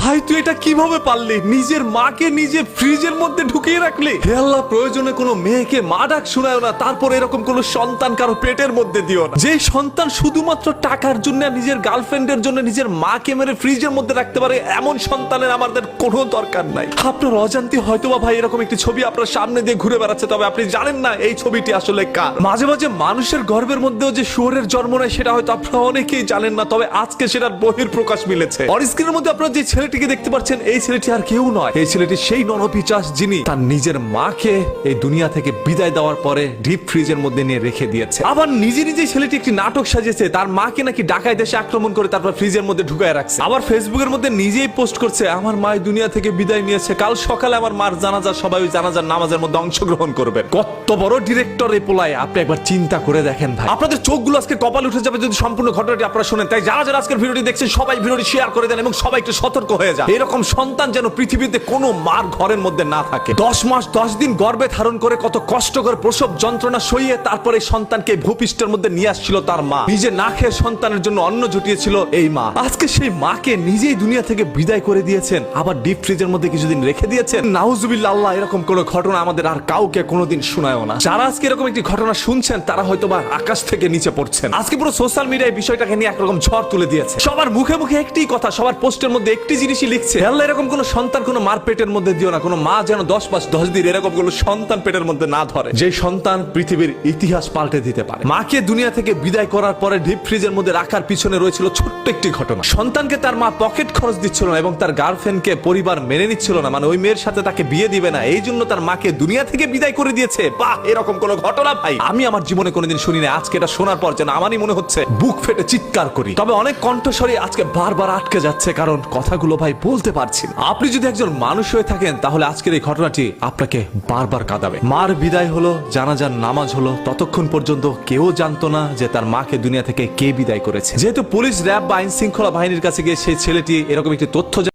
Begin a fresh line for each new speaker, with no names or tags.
ভাই তুই এটা কিভাবে পারলি? নিজের মাকে নিজে ফ্রিজের মধ্যে ঢুকিয়ে রাখলি। হে আল্লাহ, প্রয়োজনে কোনো মেয়েকে মা ডাক শোনায় না, তারপর এরকম কোনো সন্তান কারো পেটের মধ্যে দিও না, যে সন্তান শুধুমাত্র টাকার জন্য নিজের গার্লফ্রেন্ডের জন্য নিজের মাকে মেরে ফ্রিজের মধ্যে রাখতে পারে। এমন সন্তানের আমাদের কোনো দরকার নাই। আপনার অজান্তে হয়তোবা ভাই এরকম একটি ছবি আপনার সামনে দিয়ে ঘুরে বেড়াচ্ছে, তবে আপনি জানেন না এই ছবিটি আসলে কার। মাঝে মাঝে মানুষের গর্ভের মধ্যেও যে শুয়োরের জন্ম নেয় সেটা হয়তো আপনারা অনেকেই জানেন না, তবে আজকে সেটার বহিঃপ্রকাশ মিলেছে। অনস্ক্রিনের মধ্যে আপনারা যে ছেলেটিকে দেখতে পাচ্ছেন, এই ছেলেটি আর কেউ নয়, এই ছেলেটি সেই নরপিশাচ যিনি তার নিজের মাকে এই দুনিয়া থেকে বিদায় দেওয়ার পরে ডিপ ফ্রিজের মধ্যে নিয়ে রেখে দিয়েছে। আবার নিজে নিজেই ছেলেটি একটি নাটক সাজিয়েছে, তার মাকে নাকি ডাকায় দেশে আক্রমণ করে তারপর ফ্রিজের মধ্যে ঢুকায় রাখছে। আবার ফেসবুকের মধ্যে নিজেই পোস্ট করছে, আমার মা দুনিয়া থেকে বিদায় নিয়েছে, কাল সকালে আমার মার জানাজা, সবাই ওই জানাজার নামাজের মধ্যে অংশগ্রহণ করবেন। কত বড় ডিরেক্টর এই পোলায়, আপনি একবার চিন্তা করে দেখেন ভাই। আপনাদের চোখগুলো আজকে কপাল উঠে যাবে যদি সম্পূর্ণ ঘটনাটি আপনারা শুনেন। তাই যারা যারা আজকের ভিডিওটি দেখছেন সবাই ভিডিওটি শেয়ার করে দেন এবং সবাই একটু সতর্ক হয়ে যান। এরকম সন্তান যেন পৃথিবীতে কোনো মার ঘরের মধ্যে না থাকে। 10 মাস 10 দিন গর্ভে ধারণ করে কত কষ্ট করে প্রসব যন্ত্রণা সইয়ে তারপরে সন্তানকে ভূপৃষ্ঠের মধ্যে নিয়ে আসছিল তার মা। নিজে না খেয়ে সন্তানের জন্য অন্ন জুটিয়েছিল এই মা। আজকে সেই মাকে নিজেই দুনিয়া থেকে বিদায় করে দিয়েছেন, আবার ডিপ ফ্রিজের মধ্যে কিছুদিন রেখে দিয়েছেন। নাউজুবিল্লাহ, আল্লাহ এরকম কোন ঘটনা আমাদের আর কাউকে কোনোদিন শোনায়ও না। যারা আজকে এরকম একটি ঘটনা শুনছেন তারা হয়তোবা আকাশ থেকে নিচে পড়ছেন। আজকে পুরো সোশ্যাল মিডিয়ায় বিষয়টাকে নিয়ে একরকম ঝড় তুলে দিয়েছে। সবার মুখে মুখে একটি কথা, সবার পোস্টের মধ্যে একটি জিনিসই লিখছে, আল্লাহ এরকম কোন সন্তান কোন মার পেটের মধ্যে দিও না, কোন মা যেন 10 মাস 10 দিন এরকম কোন সন্তান পেটের মধ্যে না ধরে, যে সন্তান পৃথিবীর ইতিহাস পাল্টে দিতে পারে। মাকে দুনিয়া থেকে বিদায় করার পরে ডিপ ফ্রিজের মধ্যে রাখার পিছনে রয়েছিল ছোট্ট একটি ঘটনা। সন্তানকে তার মা পকেট খরচ দিচ্ছিল না এবং তার গার্লফ্রেন্ডকে পরিবার মেনে নিচ্ছিল না, মানে ওই মেয়ের সাথে তাকে বিয়ে দিবে না, এই জন্য তার মাকে দুনিয়া থেকে বিদায় করে দিয়েছে। বাহ, এরকম কোন ঘটনা ভাই আমি আমার জীবনে কোনোদিন শুনি না। আজকে এটা শোনার পর যেন আমারই মনে হচ্ছে বুক ফেটে চিৎকার করি। তবে অনেক কণ্ঠস্বরী আজকে বারবার আটকে যাচ্ছে, কারণ কথাগুলো ভাই বলতে পারছি না। আপনি যদি একজন মানুষ হয়ে থাকেন তাহলে আজকের এই ঘটনাটি আপনাকে বারবার কাঁদাবে। মার বিদায় হলো, জানাজার নামাজ হলো, ততক্ষণ পর্যন্ত কেউ জানতো না যে তার মাকে দুনিয়া থেকে কে বিদায় করেছে। যেহেতু পুলিশ, র্যাব বা আইন শৃঙ্খলা বাহিনীর কাছে গিয়ে সেই ছেলেটি এরকম একটি তথ্য